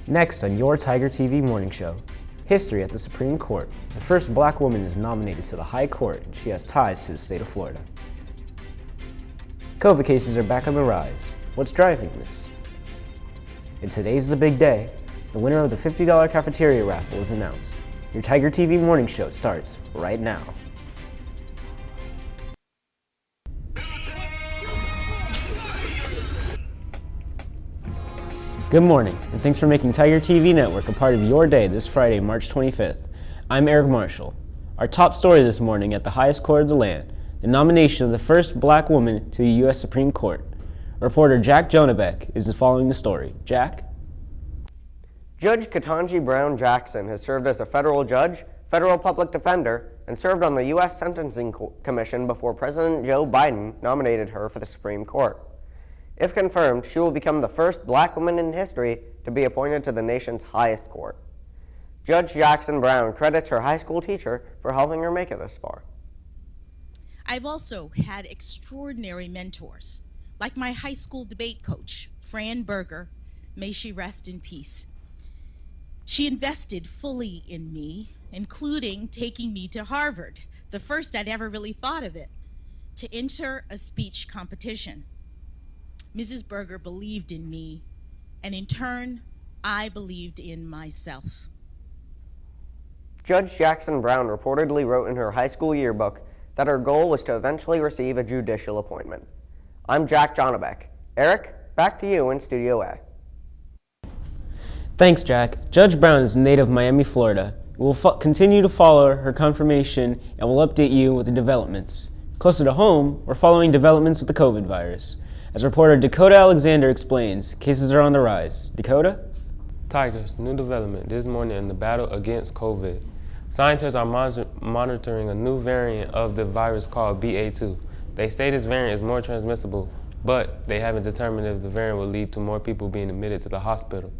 Next on your Tiger TV morning show, history at the Supreme Court. The first black woman is nominated to the High Court, and she has ties to the state of Florida. COVID cases are back on the rise. What's driving this? And today's the big day. The winner of the $50 cafeteria raffle is announced. Your Tiger TV morning show starts right now. Good morning, and thanks for making Tiger TV Network a part of your day this Friday, March 25th. I'm Eric Marshall. Our top story this morning at the highest court of the land, the nomination of the first black woman to the U.S. Supreme Court. Reporter Jack Jonabek is following the story. Jack? Judge Ketanji Brown Jackson has served as a federal judge, federal public defender, and served on the U.S. Sentencing Commission before President Joe Biden nominated her for the Supreme Court. If confirmed, she will become the first black woman in history to be appointed to the nation's highest court. Judge Jackson Brown credits her high school teacher for helping her make it this far. I've also had extraordinary mentors, like my high school debate coach, Fran Berger, may she rest in peace. She invested fully in me, including taking me to Harvard, the first I'd ever really thought of it, to enter a speech competition. Mrs. Berger believed in me, and in turn, I believed in myself. Judge Jackson Brown reportedly wrote in her high school yearbook that her goal was to eventually receive a judicial appointment. I'm Jack Jonabek. Eric, back to you in Studio A. Thanks, Jack. Judge Brown is a native of Miami, Florida. We'll continue to follow her confirmation and we'll update you with the developments. Closer to home, we're following developments with the COVID virus. As reporter Dakota Alexander explains, cases are on the rise. Dakota? Tigers, new development this morning in the battle against COVID. Scientists are monitoring a new variant of the virus called BA2. They say this variant is more transmissible, but they haven't determined if the variant will lead to more people being admitted to the hospital.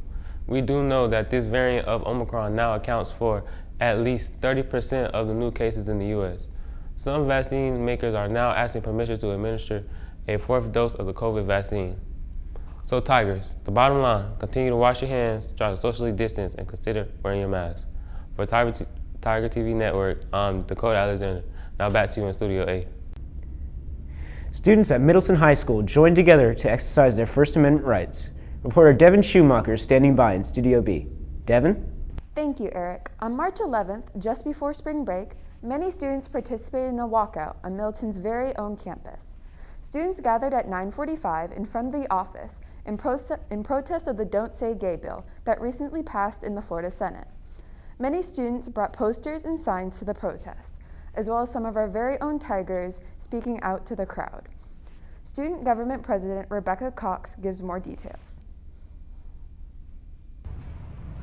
We do know that this variant of Omicron now accounts for at least 30% of the new cases in the U.S. Some vaccine makers are now asking permission to administer a fourth dose of the COVID vaccine. So Tigers, the bottom line, continue to wash your hands, try to socially distance, and consider wearing your mask. For Tiger TV Network, I'm Dakota Alexander. Now back to you in Studio A. Students at Middleton High School joined together to exercise their First Amendment rights. Reporter Devin Schumacher is standing by in Studio B. Devin? Thank you, Eric. On March 11th, just before spring break, many students participated in a walkout on Middleton's very own campus. Students gathered at 9:45 in front of the office in protest of the Don't Say Gay bill that recently passed in the Florida Senate. Many students brought posters and signs to the protest, as well as some of our very own Tigers speaking out to the crowd. Student Government President Rebecca Cox gives more details.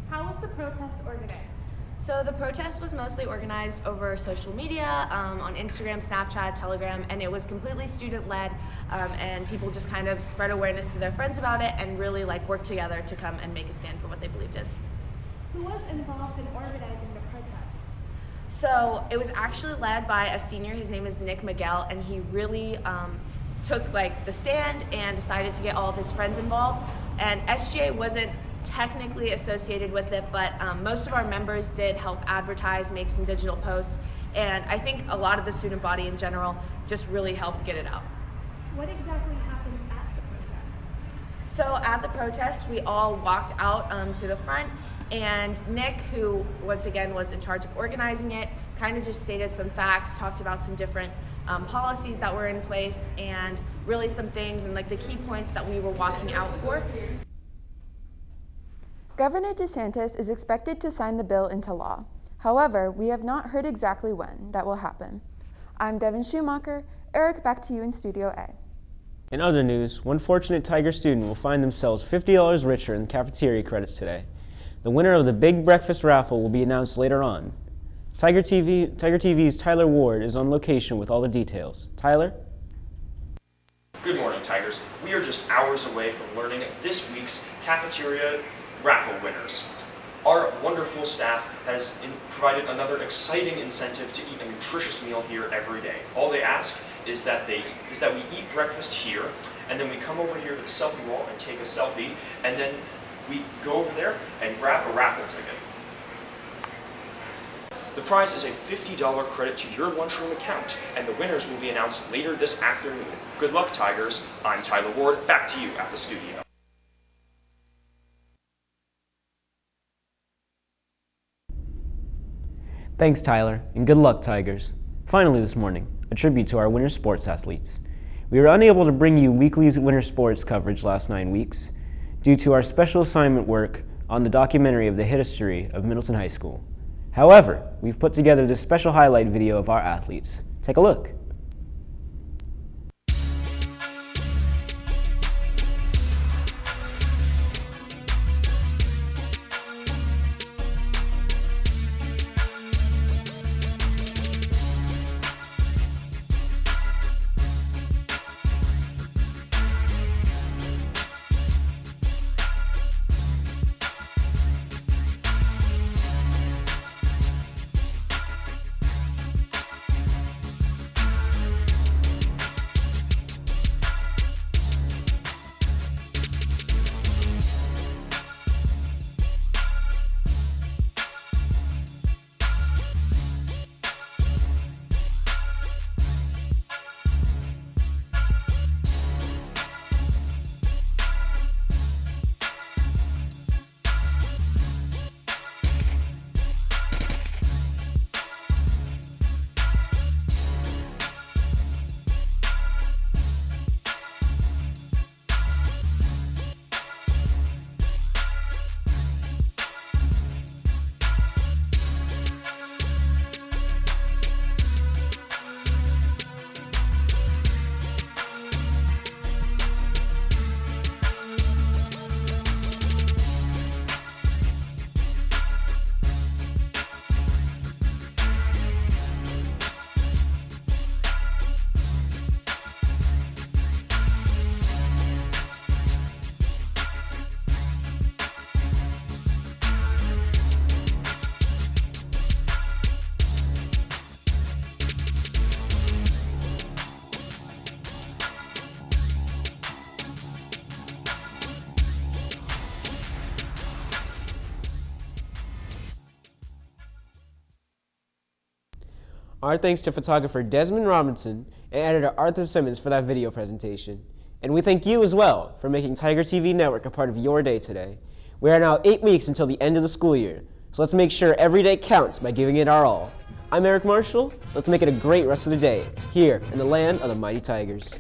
How was the protest organized? So the protest was mostly organized over social media, on Instagram, Snapchat, Telegram, and it was completely student-led, and people just kind of spread awareness to their friends about it and really worked together to come and make a stand for what they believed in. Who was involved in organizing the protest? So it was actually led by a senior. His name is Nick Miguel, and he really took the stand and decided to get all of his friends involved. And SGA wasn't technically associated with it, but most of our members did help advertise, make some digital posts, and I think a lot of the student body in general just really helped get it out. What exactly happened at the protest? So at the protest, we all walked out to the front, and Nick, who once again was in charge of organizing it, kind of just stated some facts, talked about some different policies that were in place, and really some things and the key points that we were walking out for. Governor DeSantis is expected to sign the bill into law. However, we have not heard exactly when that will happen. I'm Devin Schumacher. Eric, back to you in Studio A. In other news, one fortunate Tiger student will find themselves $50 richer in cafeteria credits today. The winner of the Big Breakfast Raffle will be announced later on. Tiger TV's Tyler Ward is on location with all the details. Tyler? Good morning, Tigers. We are just hours away from learning this week's cafeteria raffle winners. Our wonderful staff has provided another exciting incentive to eat a nutritious meal here every day. All they ask is that we eat breakfast here, and then we come over here to the selfie wall and take a selfie, and then we go over there and grab a raffle ticket. The prize is a $50 credit to your lunchroom account, and the winners will be announced later this afternoon. Good luck, Tigers. I'm Tyler Ward. Back to you at the studio. Thanks, Tyler, and good luck, Tigers. Finally this morning, a tribute to our winter sports athletes. We were unable to bring you weekly winter sports coverage last 9 weeks due to our special assignment work on the documentary of the history of Middleton High School. However, we've put together this special highlight video of our athletes. Take a look. Our thanks to photographer Desmond Robinson and editor Arthur Simmons for that video presentation. And we thank you as well for making Tiger TV Network a part of your day today. We are now 8 weeks until the end of the school year, so let's make sure every day counts by giving it our all. I'm Eric Marshall. Let's make it a great rest of the day here in the land of the Mighty Tigers.